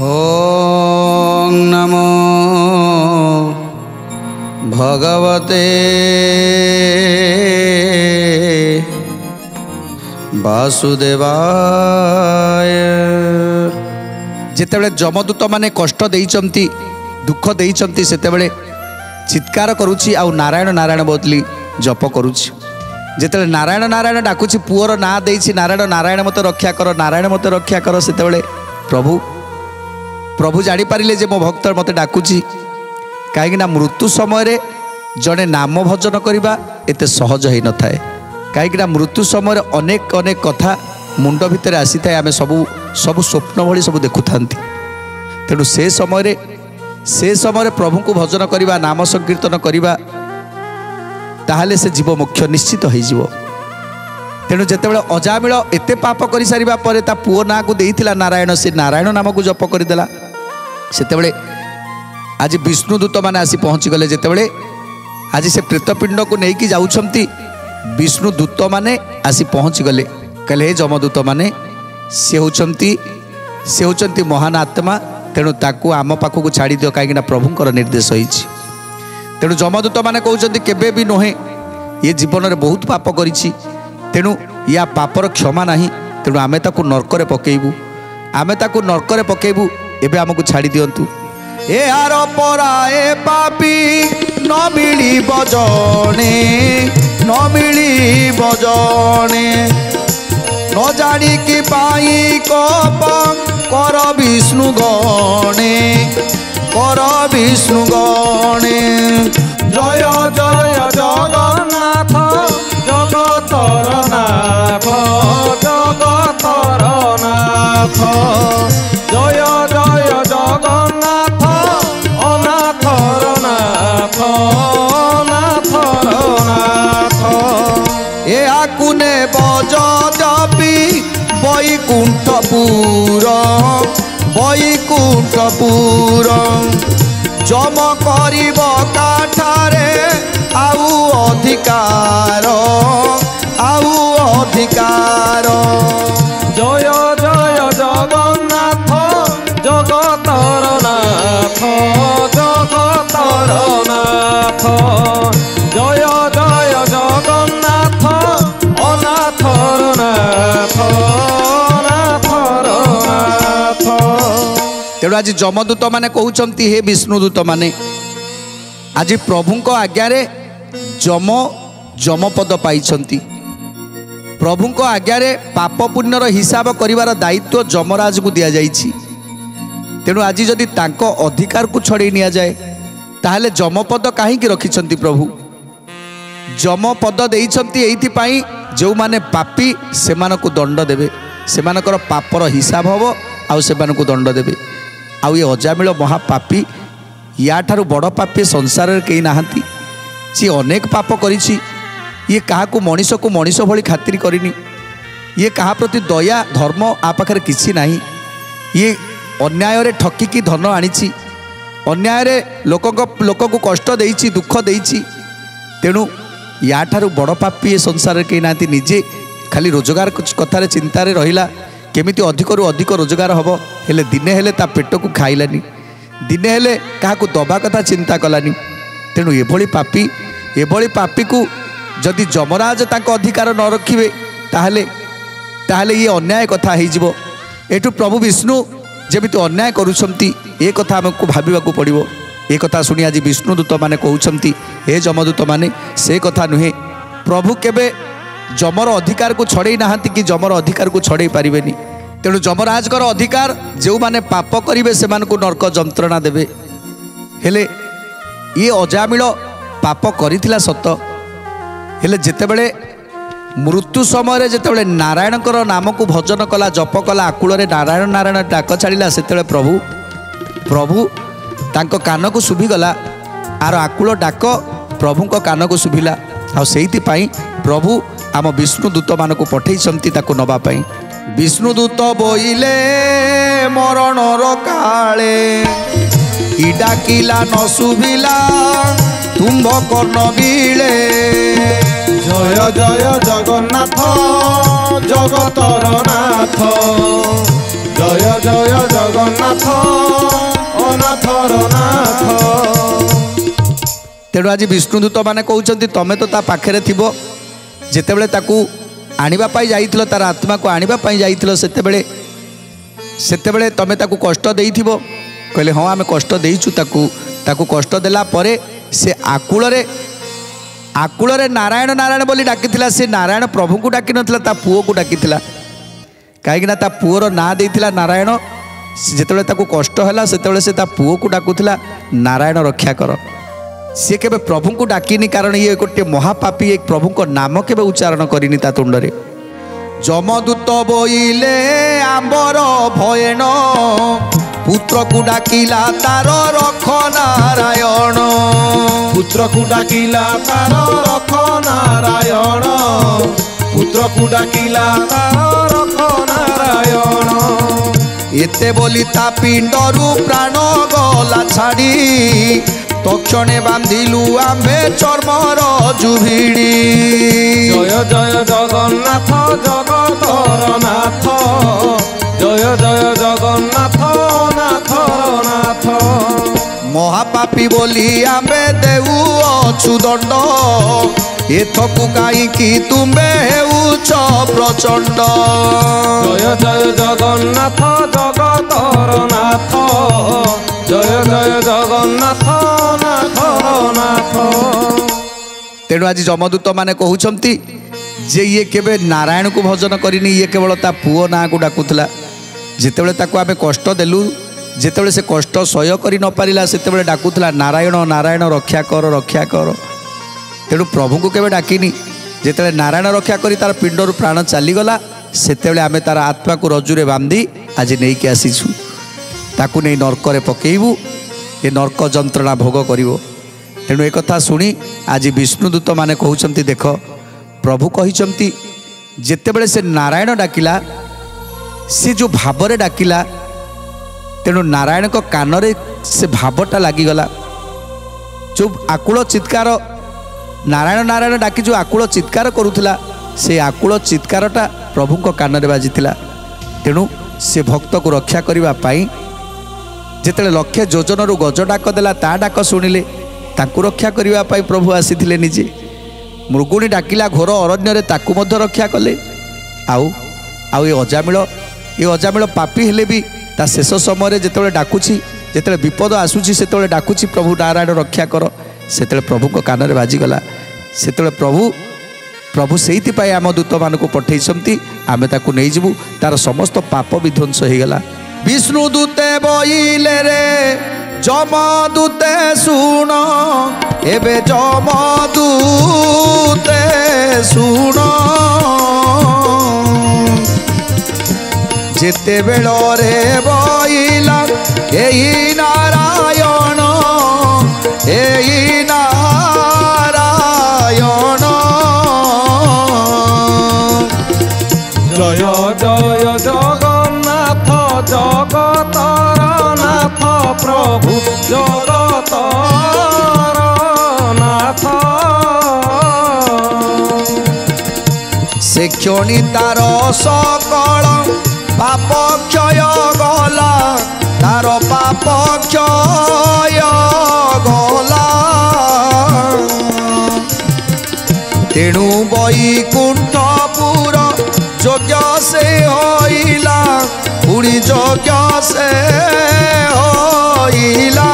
ओम नमो भगवते वासुदेवाय। जेतेबेले जमदूत माने कष्ट देइचंती दुख देइचंती सेतेबेले चित्कार करुछि आउ नारायण नारायण बोली जप करुछि। जेतेबेले नारायण नारायण डाकुछि पुअर ना देइछि नारायण नारायण मते रक्षा कर नारायण मते रक्षा कर सेतेबेले प्रभु प्रभु जानी पारिले जे मो भक्त मते डाकुछि। कहीं मृत्यु समय जड़े नाम भजन करवा एते सहज हो न थाए। कहीं मृत्यु समय अनेक अनेक कथा मुंड भितर आसी थाए। आमे सबू स्वप्न भली सब देखु थांती। तेणु से समय प्रभु को भजन करवा नाम संकीर्तन करवा ताहले से जीव मोक्ष निश्चित हो जीव। तेणु जितेबाला अजामिल एते पाप कर सारिबा परे ता पुओ ना को देइथिला नारायण से नारायण नाम को जप करदेला। सेतेबेले आज विष्णुदूत मैंने आसी पहुँची गले। जितेबेले आज से प्रेतपिंड को लेकिन जाउछंती विष्णुदूत मैंने आसी पहुँची गले। कहले हे जमदूत मैंने से होचंती महान आत्मा। तेणु ताकू आम पाखक छाड़ी दियो कहीं प्रभुंकर निर्देश होइछि। तेणु जमदूत मैंने कहते केबे भी नुहे ये जीवन में बहुत पाप करिछि। तेणु या पापर क्षमा नहीं। तेणु आमे ताकू नरकरे पकेइबू आमे ताकू नरकरे पकेइबू एबे आमको छाड़ी दियंतु। ए आर पराए पापी न मिली बजने न मिली बजने न जानी कि पाई कप कर विष्णु गणे कर विष्णु गणे। जय जय जगन्नाथ जगतर नाथ जगतर नाथ जय जय जगन्नाथ अनाथर नाथ अनाथर नाथ। ए आकुने बज जपी वैकुंठपुर वैकुंठपुर जम करिब काठारे आउ अधिकार आउ अधिकार। जय जय जगन्नाथ जगतर नाथ जगतर नाथ जय जय जगन्नाथ अनाथर नाथ अनाथर नाथ। तेणु आज जमदूत माने कहउचंती हे विष्णुदूत माने आज प्रभुंक आज्ञारे जमपद पाइछंती। प्रभुंक आज्ञारे पाप पुण्यर हिसाब करिवार दायित्व जमराज को दिया जाइछि। तेणु आज जदि तांको अधिकार को छड़े निया जाए ताहले जमपद काहींकि रखिछंती प्रभु। जमपद देइछंती एइथिपाई जो माने पापी सेमानकु दंड देबे सेमानकर पापर हिसाब हबो आउ सेमानकु दंड देबे। आउ ये अजामिल महापापी या ठारू बड़ पापी संसार में कहीं नहांती। सी अनेक पाप करिछि। ये कहा को मनीष भली खातिर करनी। ये कहा प्रति दया धर्म आ पाखरे किछि नाही। ये अन्याय रे ठकिकी धन आनिछि अन्याय रे लोक को कष्ट देइछि दुख देइछि। तेणु या ठारू बड़ पापी ये संसार में कहीं नहांती। निजे खाली रोजगार कथार चिंतार रहिला केमिति अधिकरू अधिक रोजगार हबो हेले दिने हेले ता पेट को खाइलानी दिने हेले क्या दबा कथा चिंता कलानी। तेणु एभली पापी को जदि जमराज तांको अधिकार न रखिबे ताहले ये अन्याय कथा हो। एठु प्रभु विष्णु जेमिति अन्याय करुछंती ए कथा हमको भाबिबाकू पड़िबो। ए कथा सुनी आज विष्णुदूत माने कहउछंती हे जमदूत माने से कथा नुहे। प्रभु केबे जमर अधिकार को छड़े नहांती कि जमर अधिकार को छड़े पारिबेनी। तेणु जमराजकर अधिकार जो माने पाप करिवे सेमानकु नरक जंत्रणा देबे। हेले ये अजामिल पाप करिथिला सत हेले जेतेबेले मृत्यु समय जेतेबेले नारायणकर नाम को भजन कला जप कला आकुल नारायण नारायण डाक छाड़ा सेतेबेले प्रभु तांको कान को शुभिगला आर आकुल डाक प्रभु कान को शुभिला। आ सेइथिपाई प्रभु आम विष्णुदूत मान को पठेइछंती ताको नबा पाई। विष्णुदूत बोइले मरणर काले कि डाकिला न शुभिला तुम्भ कर्ण बिले জয় জগন্নাথ জগতর নাথ জয় জয় জগন্নাথ অনাথর নাথ। তেଣୁ ଆଜି ବିଷ୍ଣୁଦୂତ ମାନେ କହୁଛନ୍ତି ତମେ ତ ତା ପାଖରେ ଥିବ, ଯେତେବେଳେ ତାକୁ ଆଣିବା ପାଇଁ ଯାଇଥିଲ, ତାର ଆତ୍ମାକୁ ଆଣିବା ପାଇଁ ଯାଇଥିଲ, ସେତେବେଳେ ତମେ ତାକୁ କଷ୍ଟ ଦେଇଥିବ। କହିଲେ ହଁ ଆମେ କଷ୍ଟ ଦେଇଛୁ ତାକୁ କଷ୍ଟ ଦେଲା ପରେ ସେ ଆକୁଳରେ ନାରାୟଣ ନାରାୟଣ ବୋଲି ଡାକିଥିଲା। ସେ ନାରାୟଣ ପ୍ରଭୁଙ୍କୁ ଡାକିନଥିଲା, ତା ପୁଅକୁ ଡାକିଥିଲା। କାହିଁକିନା ତା ପୁଅର ନାଁ ଦେଇଥିଲା ନାରାୟଣ। ଯେତେବେଳେ ତାକୁ କଷ୍ଟ ହେଲା ସେତେବେଳେ ସେ ତା ପୁଅକୁ ଡାକୁଥିଲା ନାରାୟଣ ରକ୍ଷା କର। ସିଏ କେବେ ପ୍ରଭୁଙ୍କୁ ଡାକିନି, କାରଣ ଇଏ ଗୋଟିଏ ମହାପାପୀ, ଏ ପ୍ରଭୁଙ୍କ ନାମ କେବେ ଉଚ୍ଚାରଣ କରିନି ତା ତୁଣ୍ଡରେ। ଯମଦୂତ ବୋଇଲେ ଆମ୍ବର ଭୟଣ, ପୁତ୍ରକୁ ଡାକିଲା ତାର ରଖ ନାରାୟଣ। ପୁତ୍ରକୁ ଡାକିଲା ତାର ରଖ ନାରାୟଣ, ପୁତ୍ରକୁ ଡାକିଲା ତାର ରଖ ନାରାୟଣ। ଏତେ ବୋଲି ତା ପିଣ୍ଡରୁ ପ୍ରାଣ ଗଲା ଛାଡ଼ି, ତକ୍ଷଣେ ବାନ୍ଧିଲୁ ଆମ୍ଭେ ଚର୍ମର ଜୁଭିଡ଼ି। ଜୟ ଜୟ ଜଗନ୍ନାଥ ଜଗତର ନାଥ ଜୟ ଜୟ ଜଗନ୍ନାଥ ନାଥର ନାଥ। ମହାପାପୀ ବୋଲି ଆମ୍ଭେ ଦେଉଅଛୁ ଦଣ୍ଡ, ଏଥକୁ କାହିଁକି ତୁମେ ହେଉଛ ପ୍ରଚଣ୍ଡ। ଜୟ ଜୟ ଜଗନ୍ନାଥ ଜଗତର ନାଥ ଜୟ ଜୟ ଜଗନ୍ନାଥ ନାଥର ନାଥ। ତେଣୁ ଆଜି ଯମଦୂତ ମାନେ କହୁଛନ୍ତି ଯେ ଇଏ କେବେ ନାରାୟଣକୁ ଭଜନ କରିନି, ଇଏ କେବଳ ତା ପୁଅ ନାଁକୁ ଡାକୁଥିଲା। ଯେତେବେଳେ ତାକୁ ଆମେ କଷ୍ଟ ଦେଲୁ, ଯେତେବେଳେ ସେ କଷ୍ଟ ସହ୍ୟ କରି ନପାରିଲା, ସେତେବେଳେ ଡାକୁଥିଲା ନାରାୟଣ ନାରାୟଣ ରକ୍ଷା କର ରକ୍ଷା କର। ତେଣୁ ପ୍ରଭୁଙ୍କୁ କେବେ ଡାକିନି। ଯେତେବେଳେ ନାରାୟଣ ରକ୍ଷା କରି ତାର ପିଣ୍ଡରୁ ପ୍ରାଣ ଚାଲିଗଲା, ସେତେବେଳେ ଆମେ ତାର ଆତ୍ମାକୁ ରଜୁରେ ବାନ୍ଧି ଆଜି ନେଇକି ଆସିଛୁ। ତାକୁ ନେଇ ନର୍କରେ ପକେଇବୁ, ଏ ନର୍କ ଯନ୍ତ୍ରଣା ଭୋଗ କରିବ। ତେଣୁ ଏକଥା ଶୁଣି ଆଜି ବିଷ୍ଣୁଦୂତ ମାନେ କହୁଛନ୍ତି ଦେଖ, ପ୍ରଭୁ କହିଛନ୍ତି ଯେତେବେଳେ ସେ ନାରାୟଣ ଡାକିଲା, ସେ ଯେଉଁ ଭାବରେ ଡାକିଲା, ତେଣୁ ନାରାୟଣଙ୍କ କାନରେ ସେ ଭାବଟା ଲାଗିଗଲା। ଯେଉଁ ଆକୁଳ ଚିତ୍କାର, ନାରାୟଣ ନାରାୟଣ ଡାକି ଯେଉଁ ଆକୁଳ ଚିତ୍କାର କରୁଥିଲା, ସେ ଆକୁଳ ଚିତ୍କାରଟା ପ୍ରଭୁଙ୍କ କାନରେ ବାଜିଥିଲା। ତେଣୁ ସେ ଭକ୍ତକୁ ରକ୍ଷା କରିବା ପାଇଁ ଯେତେବେଳେ ଲକ୍ଷେ ଯୋଜନରୁ ଗଜ ଡାକ ଦେଲା, ତା ଡାକ ଶୁଣିଲେ, ତାଙ୍କୁ ରକ୍ଷା କରିବା ପାଇଁ ପ୍ରଭୁ ଆସିଥିଲେ ନିଜେ। ମୃଗୁଣୀ ଡାକିଲା ଘୋର ଅରଣ୍ୟରେ, ତାକୁ ମଧ୍ୟ ରକ୍ଷା କଲେ। ଆଉ ଏ ଅଜାମିଳ ପାପୀ ହେଲେ ବି ତା ଶେଷ ସମୟରେ ଯେତେବେଳେ ଡାକୁଛି, ଯେତେବେଳେ ବିପଦ ଆସୁଛି, ସେତେବେଳେ ଡାକୁଛି ପ୍ରଭୁ ନାରାୟଣ ରକ୍ଷା କର, ସେତେବେଳେ ପ୍ରଭୁଙ୍କ କାନରେ ବାଜିଗଲା। ସେତେବେଳେ ପ୍ରଭୁ ସେଇଥିପାଇଁ ଆମ ଦୂତମାନଙ୍କୁ ପଠେଇଛନ୍ତି, ଆମେ ତାକୁ ନେଇଯିବୁ, ତାର ସମସ୍ତ ପାପ ବିଧ୍ୱଂସ ହେଇଗଲା। ବିଷ୍ଣୁ ଦୂତେ ବୋଇଲେ ରେ ଯମଦୂତେ ଶୁଣ, ଏବେ ଯମଦୂତେ ଶୁଣ। ଯେତେବେଳରେ ବୋଇଲା ଏଇ ନାରାୟଣ, ଏଇ ନାରାୟଣ। ଜୟ ଜୟ ଜଗନ୍ନାଥ ଜଗତର ନାଥ ପ୍ରଭୁ ଜଗତର ନାଥ। ସେ କ୍ଷଣି ତାର ସକଳ ପାପ କ୍ଷୟ ଗଲା, ତାର ପାପ କ୍ଷୟ ଗଲା। ତେଣୁ ବୈକୁଣ୍ଠପୁର ଯୋଗ୍ୟ ସେ ହୋଇଲା, ପୁଣି ଯୋଗ୍ୟ ସେ ହୋଇଲା।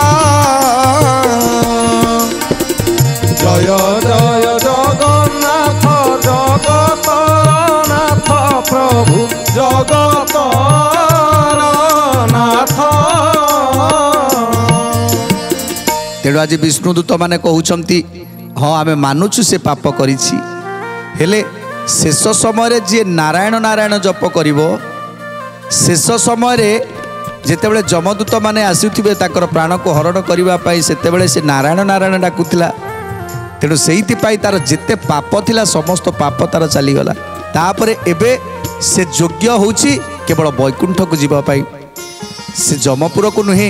ଜୟ ଜୟ ଜଗନ୍ନାଥ ଜଗତର ନାଥ ପ୍ରଭୁ ଜଗତର ନାଥ। ତେଣୁ ଆଜି ବିଷ୍ଣୁଦୂତ ମାନେ କହୁଛନ୍ତି ହଁ ଆମେ ମାନୁଛୁ ସେ ପାପ କରିଛି, ହେଲେ ଶେଷ ସମୟରେ ଯିଏ ନାରାୟଣ ନାରାୟଣ ଜପ କରିବ, ଶେଷ ସମୟରେ ଯେତେବେଳେ ଯମଦୂତ ମାନେ ଆସୁଥିବେ ତାଙ୍କର ପ୍ରାଣକୁ ହରଣ କରିବା ପାଇଁ, ସେତେବେଳେ ସେ ନାରାୟଣ ନାରାୟଣ ଡାକୁଥିଲା। ତେଣୁ ସେଇଥିପାଇଁ ତାର ଯେତେ ପାପ ଥିଲା ସମସ୍ତ ପାପ ତାର ଚାଲିଗଲା। ତାପରେ ଏବେ ସେ ଯୋଗ୍ୟ ହେଉଛି କେବଳ ବୈକୁଣ୍ଠକୁ ଯିବା ପାଇଁ। ସେ ଯମପୁରକୁ ନୁହେଁ,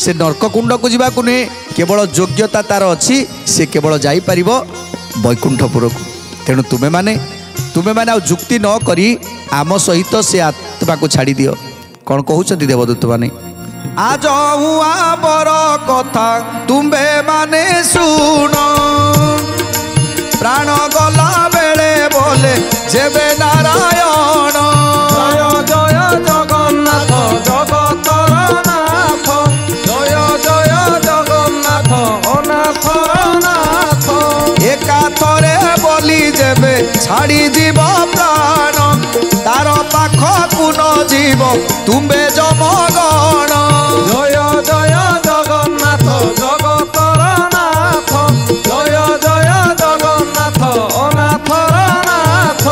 ସେ ନର୍କକୁଣ୍ଡକୁ ଯିବାକୁ ନୁହେଁ, କେବଳ ଯୋଗ୍ୟତା ତାର ଅଛି, ସେ କେବଳ ଯାଇପାରିବ ବୈକୁଣ୍ଠପୁରକୁ। तेणु तुमे माने जुक्ति न करी आम सहित से आत्मा को छाड़ी दियो। कौन कहते देवदूत माने आज हुआ बर कथा तुम्बे माने सुन प्राण गला बेले बोले जेबे नारायण जय जय जगन्नाथ जगतर नाथ जय जय जगन्नाथ अनाथ नाथ एका थरे बोली जेबे छाड़ी जीव प्राण तार पाख कुन जीव तुम्बे जमगण जय जय जगन्नाथ जगतर नाथ जय जय जगन्नाथ अनाथ नाथ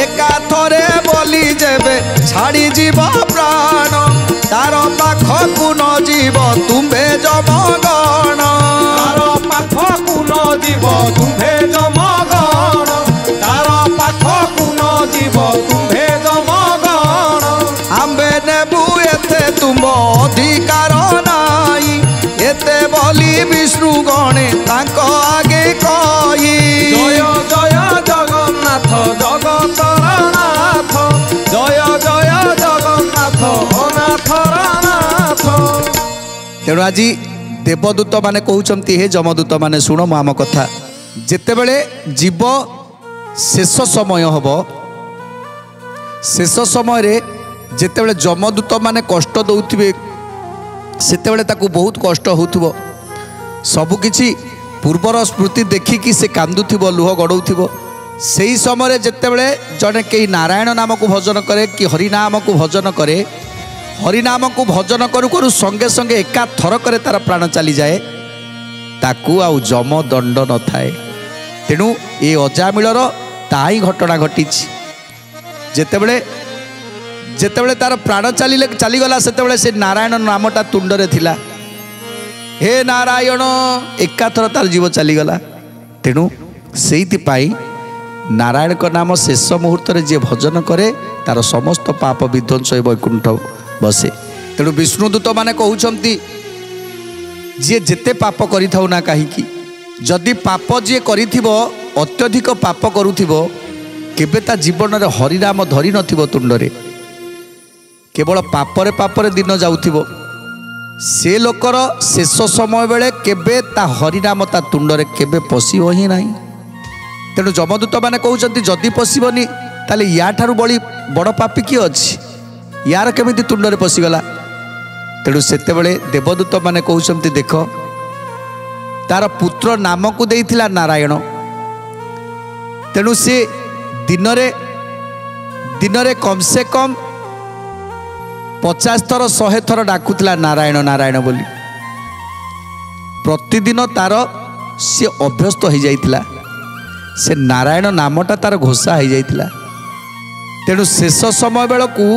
एका थरे बोली जेबे छाड़ी जीव प्राण तार पाख कुन जीव तुम्बे जमगण तार पाखकु न जीव तुम्भे जमगण तार पाखकु न जीव तुम्भे जमगण आंबे नेबु एते तुम अधिकार नाई एते बोली विष्णु गणे तांको आगे कही जय जय जगन्नाथ जगतर नाथ जय जय जगन्नाथ अनाथ नाथ तेणु आज देवदूत माने कहउचंती हे जमदूत माने सुनो मो आम कथा जेतेबेले जीव शेष समय हब शेष समय रे जेतेबेले जमदूत माने कष्ट दउथिबे सेतेबेले ताकू बहुत कष्ट होउथिबो सबुकिछि पूर्वर स्मृति देखिकी से कांदुथिबो लुह गड़ौथिबो सेही समय जेतेबेले जने केही नारायण नाम को भजन करे कि हरि नाम को भजन करे हरिनाम को भजन करू करू संगे संगे एका थर करे तार प्राण चली जाए ताकू आउ जम दंड न थाए तेणु ये अजामिलर ताही घटना घटी जेतेबेले जेतेबेले तार प्राण चलीगला सेतेबेले से नारायण नामटा तुंडरे थिला हे नारायण एका थर तार जीव चलीगला तेणु सेइथिपाई नारायण का नाम शेष मुहूर्त जे भजन करे तार समस्त पाप विध्वंस वैकुंठ बसे तेणु विष्णुदूत माने कहउचंती जे जेते पाप करि थाउ ना कहीं जदि पाप जे करिथिबो अत्यधिक पाप करुथिबो केबे ता जीवन रे हरिनाम धरि नथिबो तुंडरे केवल पापरे पापरे दिन जाउथिबो से लोकर शेष समय बेले केबे ता हरिनाम ता तुंडरे केबे पशिबो ही नाही तेणु जमदूत माने कहउचंती जदि पशिबोनी ताले या ठारू बड़ी बड़ पापी किए अछि यार केमिति तुंडरे पशिगला तेणु सेतेबेले देवदूत माने कहउचंती देख तार पुत्र नाम को देइथिला नारायण तेणु से दिनरे कम से कम 50 थर 100 थर डाकुथिला नारायण नारायण बोली प्रतिदिन तार से अभ्यस्त हो जाइथिला से नारायण नामटा तार घोषा हो जाइथिला तेणु शेष समय बेलू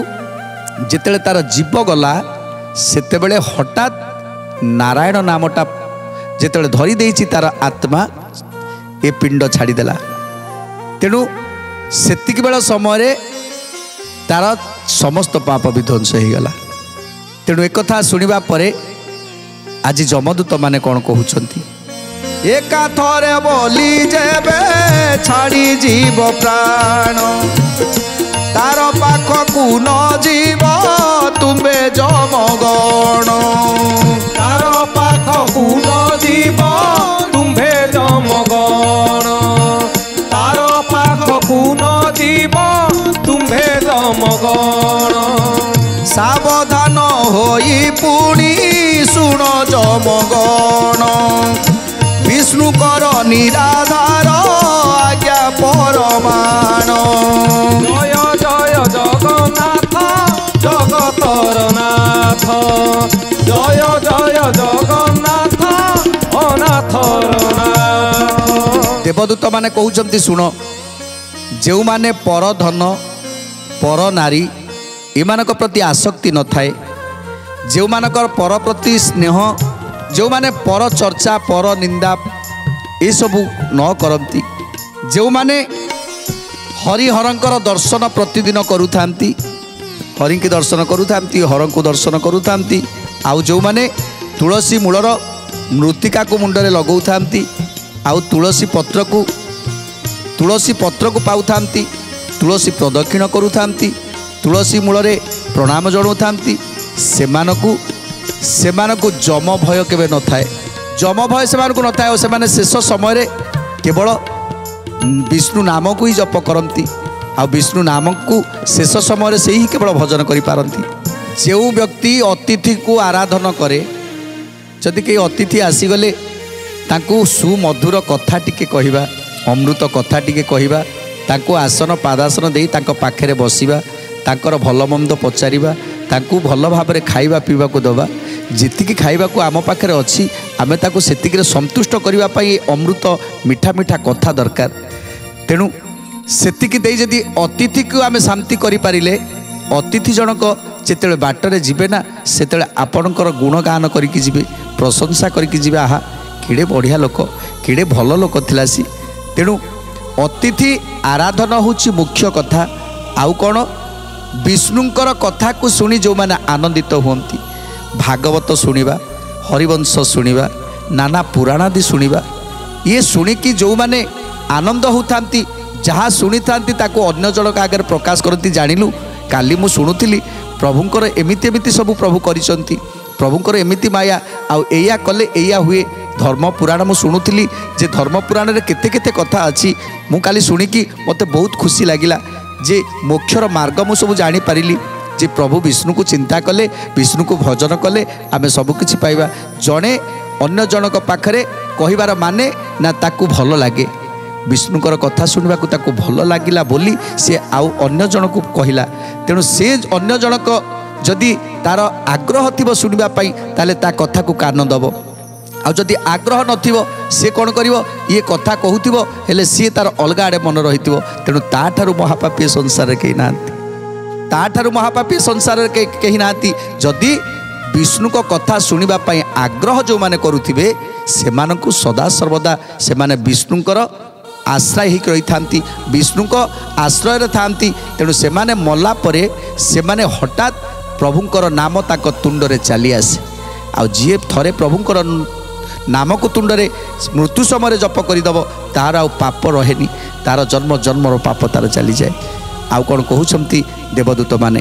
जिते तार जीव गला सेतेबेले हठात नारायण नामटा जिते धरी देइछि तार आत्मा ए पिंड छाड़ीदेला तेणु सेतिक बेल समय तार समस्त पाप विध्वंस हो गला तेणु एक कथा सुनिबा परे आज जमदूत माने कौन कहउछंती एका थरे बोली जेबे छाड़ी जीव प्राण तार पाखकु न जीव तुम्बे जमगण तार पाखकु न जीव तुम्भे जमगण तार पाखकु न जीव तुम्भे जमगण सावधान होई पुणी सुन जमगण विष्णुकर निराधार आज्ञा परमाण जय जय जगन्नाथ जगतर नाथ जय जय जगन्नाथ अनाथर नाथ देवदूत माने कहउचंती सुन जो माने पर धन पर नारी एमानक प्रति आसक्ति न थाए जो मानकर पर प्रति स्नेह जो माने पर चर्चा पर निंदा ये सबू न करती जो माने हरिहरंकर दर्शन प्रतिदिन करुथांती हरि की दर्शन करुथांती हरं को दर्शन करुथांती आउ जो माने तुलसी मूलर मृत्तिका को मुंडरे लगौथांती आउ तुलसी पत्र को तुलसी पत्र को पाऊ थांती, तुलसी प्रदक्षिण करू थांती, तुलसी मूल प्रणाम जणाऊ थांती, सेमानकु जम भय केबे न थाए, जम भय सेमानकु न थाए और सेमाने शेष समय केवल विष्णु नाम को ही जप करती आ विष्णु नाम को शेष समय से ही केवल भजन करि पारंती। जो व्यक्ति अतिथि को आराधना करे, जदि कई अतिथि आसीगले तांकु सुमधुर कथा टिके कहिबा, अमृत कथा टिके कहिबा, तांकु आसन पादासन देई तांको पाखरे बसिबा, तांकर भल मंद पचारिबा, तांकु भल भाबरे खाइबा पीबा को दबा, जेतिकी खाइबा को आम पाखरे अछि आमे ताकु सेतिकी संतुष्ट करिबा पई अमृत मीठा मीठा कथा दरकार। तेणु सेतिकी देई जदि अतिथि को आमे शांति करि पारिले, अतिथि जनक जेतेबेले बाटरे जिबे ना सेतेबेले आपणकर गुणगान करिकी जिबे, प्रशंसा करिकी जिबे, आहा किड़े बढ़िया लोक, किड़े भल लोक थिला सी। तेणु अतिथि आराधना होची मुख्य कथा। आउ कौन विष्णुंकर कथा को शुणी जो माने आनंदित हुंती, भागवत शुणिबा, हरिवंश शुणिबा, नाना पुराणादि शुणिबा, ये शुणिकी जो माने आनंद होतांती, जहाँ शुणी थांती ताको अन्य जनक आगे प्रकाश करती। जानिलु काली मु शुणुथिली प्रभुंकर एमिति एमिति सब प्रभु करिसंती, प्रभुंकर एमिति माया आउ एया कले एया हुए। धर्म पुराण मु शुणुथिली जे धर्म पुराण रे केते केते कथा अछि, मु काली शुणिकी मते बहुत खुशी लागिला जे मोक्षर मार्ग मु सब जानी पारिली जे प्रभु विष्णु को चिंता कले, विष्णु को भजन कले आमे सब किछि पाइबा। जणे अन्य जनक पाखरे कहिबार माने ना ताकू भल लागे, विष्णुकर कथा शुणवाक ताकू भल लागिला बोली से आउ अन्य जनक कहला। तेणु से अन्य जनक जदि तार आग्रह थिबो शुणवा पई ताले ता कथा को कान दबो, आ जदि आग्रह नथिबो से कौन करिवो, ये कथा कहूथिबो हेले सी तार अलगा आड़े मन रहिथिबो। तेणु ता ठारू महापापी संसार केही नांती, ता ठारू महापापी संसार केही नांती। जदि विष्णु को कथा शुणवा पई आग्रह जो माने करुथिबे सेमानकु सदा सर्वदा सेमाने विष्णुंकर आश्रय ही रही थांती, विष्णु को आश्रय थांती। तेणु सेमाने मला परे सेमाने हठात प्रभुंकर नाम ताक तुंडरे चली आसे। आ जी थरे प्रभुंकर नाम को तुंडरे मृत्यु समय जप करदेव तार आ पाप रहेनी, तार जन्म जन्मर पाप तार चली जाए। आउ कौन कहते देवदूत माने,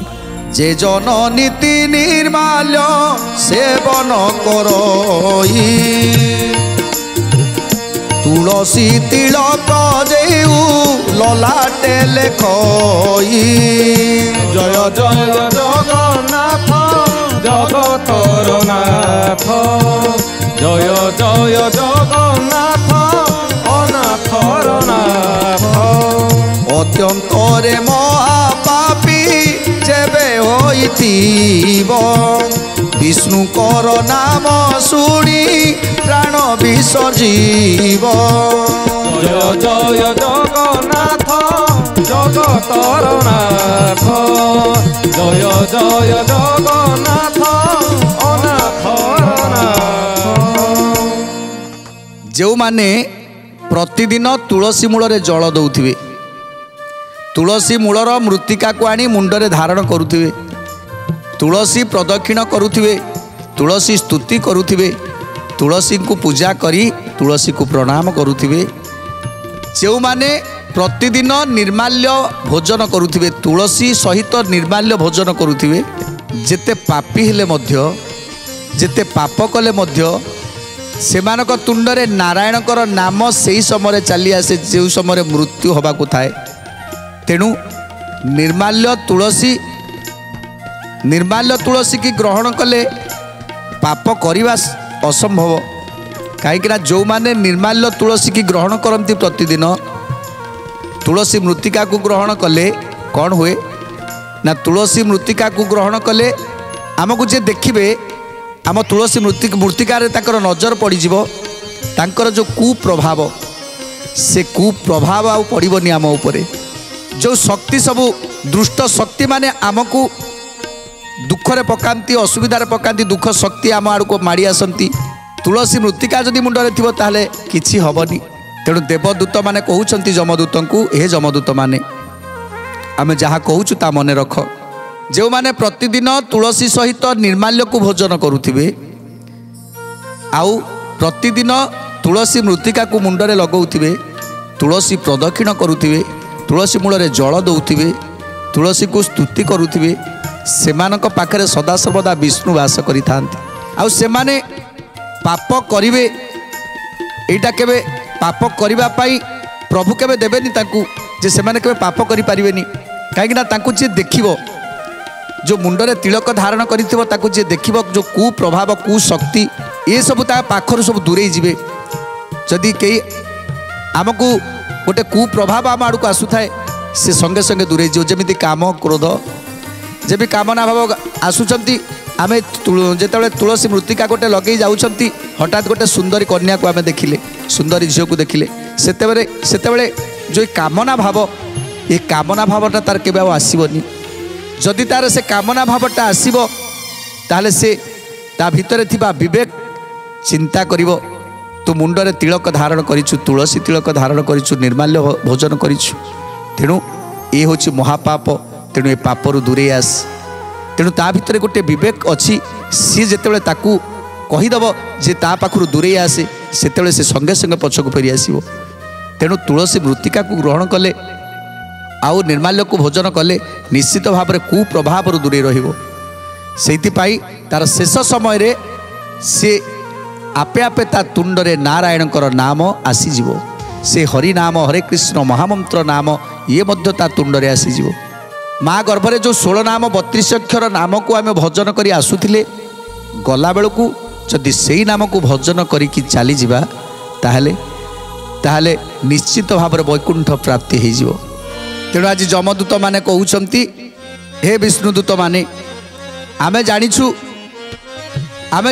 जे जन नीति निर्माल्य सेवन करोई, तुलसी तिलक जेऊ ललाटे लेखई। जय जय जगन्नाथ जगतर नाथ, जय जय जगन्नाथ अनाथर नाथ। अत्यंतरे महापापी जेबे होइथिब, विष्णुकर नाम शुणी प्राण विसर्जीव। जय जय जगन्नाथ जगतर नाथ, जय जय जगन्नाथ अनाथर नाथ। जो माने प्रतिदिन तुलसी मूल जल दौथिबे, तुलसी मूलर मृत्तिका को आनी मुंडरे धारण करुथिबे, तुलसी प्रदक्षिण करुथिबे, तुलसी स्तुति करुथिबे, तुलसी को पूजा करी तुलसी को प्रणाम करुथिबे। जो माने प्रतिदिन निर्माल्य भोजन करुथिबे, तुलसी सहित निर्माल्य भोजन करुथिबे, जेते पापी हेले मध्य, जेते पाप कले मध्य सेमानक तुंडरे नारायणकर नाम सेही समय चली आसे जो समय मृत्यु होबा को थाए। तेणु निर्माल्य तुलसी की ग्रहण कले पाप करवा असंभव। कहीं जो माने निर्माल्य तुलसी की ग्रहण करती प्रतिदिन, तुलसी मृत्तिका को ग्रहण कले कौन हुए ना, तुलसी मृत्तिका को ग्रहण कले आमको जे देखिबे आम तुलसी मृत्तिकार ताकर नजर पड़ीजिवो, तांकर जो कुप्रभाव से कुप्रभाव आउ पड़िबनी आम उपरे। जो शक्ति सबू दुष्ट शक्ति माने आमको दुखरे पकांती, असुविधार पकांती, दुख शक्ति आम आड़ को माड़ी आसती। तुलसी मृत्तिका जदि मुंडरे थिबो ताहले किछि हबनी। तेणु देवदूत माने कहउछंती जमदूत को, हे जमदूत माने आमे जहा कहूछु ता मने रख। जो माने प्रतिदिन तुलसी सहित निर्माल्य को भोजन करुथिबे, आउ प्रतिदिन तुलसी मृत्तिका को मुंडरे लगौथिबे, तुलसी प्रदक्षिण करुथिबे तुलसी मूल जल दौथिबे तुलसी को स्तुति करुथिबे सेमानक पाखरे सदा सर्वदा विष्णु वास करिथांती आउ सेमाने पाप करिवे एटा केबे पाप करिबा पाई प्रभु केबे देबेनी तांकु जे सेमाने केबे पाप करि परिबेनी काहेकि ना तांकु जे देखिबो जो मुंडरे तिलक धारण करिथिबो ताकु जे देखिबो जो कु प्रभाव कु शक्ति ए सब ता पाखरु सब दूरे जिवे जदि के आमको गोटे कु प्रभाव आम आड़क आसुए से संगे संगे दूरे जो जमी काम क्रोध जब कामना भाव आसुंच आम जो तुलसी मृत्तिका गोटे लगे जाऊँच हठात गोटे सुंदरी कन्या को आम देखिले सुंदरी झील को देखिले से जो कामना भाव ये कामना भावटा तार के आसबनी जदि तार से कामना भावटा आसब ताहले से ता भितर थिबा विवेक चिंता करिवो तू मुंडरे तिलक धारण करिछु तुलसी तिलक धारण करिछु निर्माल्य भोजन करिछु तेणु ये हूँ महापाप तेणु ए पापरु दूरे आस तेणु ता भितर गोटे विवेक अच्छी सी जिते ताकू कहीदेव जे ता पाखु दूरे आसे से से संगे संगे पछक फेरी आसो तेणु तुलसी मृत्तिका को ग्रहण कले आउ निर्माल्य को भोजन कले निश्चित भाव में कुप्रभाव दूरे रही तार शेष समय सी आपे आपे ता तुंडरे नारायणकर नाम आसीज से हरि नाम हरे कृष्ण महामंत्र नाम ये मध्य ता तुंडरे आसीज माँ गर्भरे जो 16 नाम 32 अक्षर नाम को आम भजन करी आसुथिले गला बेलू जदि सेई नाम को भजन करी चली जिबा ताहले निश्चित भाव में वैकुंठ प्राप्ति हो जिवो तेणु आज जमदूत माने कहउछंती हे विष्णुदूत माने आमे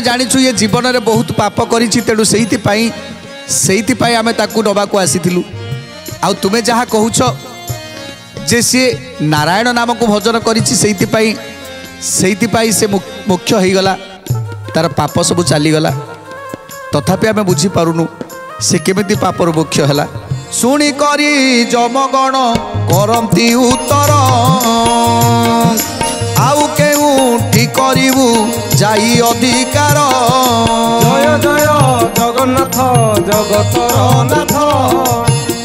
जानिछु ये जीवन में बहुत पाप करिछि तेणु सेइति आमे ताकू नबा को आसीथिलु आउ तुमे जहा कहउछ जे सी नारायण नाम को भजन करिछि सेइति से मुख्य हो गला तार पाप सब चलीगला तथापि आमे बुझी पारुनु से केमिति पापर मुख्य है शुणी करी जमगण करती उत्तर आउ केउठी करिवु जाई अधिकार जय जय जगन्नाथ जगतर नाथ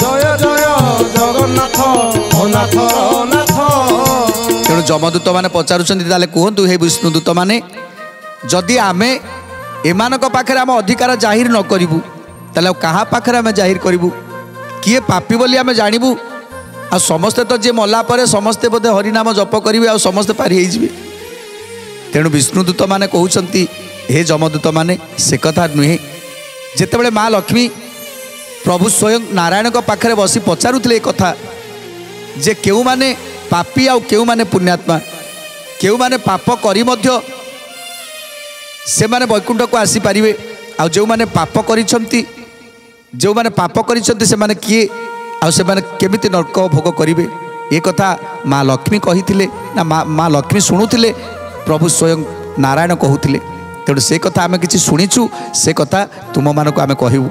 जय जय जगन्नाथ नाथ नाथ तेणु जमदूत माने पचारुछन्ति ताले कहंतु हे विष्णुदूत माने जदि आमे एमानक पाखरे आम अधिकार जाहिर न करिवु ताले कहा पाखरे आमे जाहिर करिवु किए पापी बोली आमे जानिबु आ समस्ते तो जे मला परे समस्ते बोधे हरिनाम जप करिवे आ समस्ते पारी हो जिवे तेणु विष्णुदूत माने कहउछन्ति हे जमदूत माने से कथा नुहे जेतेबेले माँ लक्ष्मी प्रभु स्वयं नारायण पाखरे बसी पचारुथिले कथा जे केउ माने पापी आ केउ माने पुण्यात्मा केउ माने पाप करी मध्य से माने वैकुंठ को आसी पारिवे आ जो माने पाप करिसंती जो माने पाप करिसंती से माने किए आ से माने केमिति नरक भोग करिवे ए कथा माँ लक्ष्मी कहिथिले ना माँ लक्ष्मी शुणुथिले प्रभु स्वयं नारायण कहूथिले तेणु से कथा आमे किछि शुणिछु से कथा तुम मानक आमे कहिबु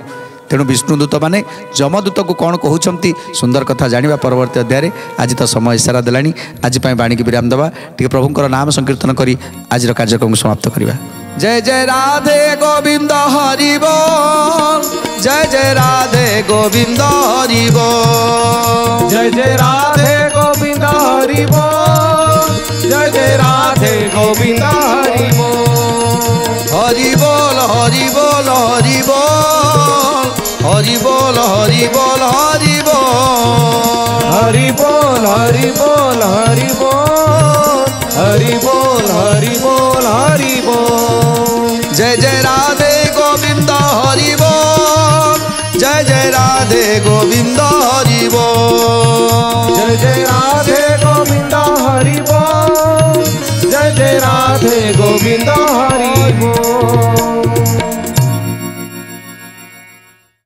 तेणु विष्णुदूत माने जमदूत को कौन कहउछंती सुंदर कथा जानिबा परवर्ती अध्याय आज तो समय इशारा देलानी आज पई बाणी की विराम दबा टिके प्रभुंकर नाम संकीर्तन करी आज कार्यक्रम समाप्त करिबा जय जय राधे गोविंद हरि बोल जय जय राधे गोविंद हरि बोल जय जय राधे गोविंद हरि बोल जय जय राधे गोविंद हरि बोल हरि बोल हरि बोल हरि बोल हरि बोल हरि बोल हरि बोल हरि बोल हरि बोल हरि बोल हरि बोल हरि बोल हरि बोल जय जय राधे गोविंद हरि बोल जय जय राधे गोविंद हरि बोल जय जय राधे गोविंद हरि बोल जय जय राधे गोविंद हरि बोल।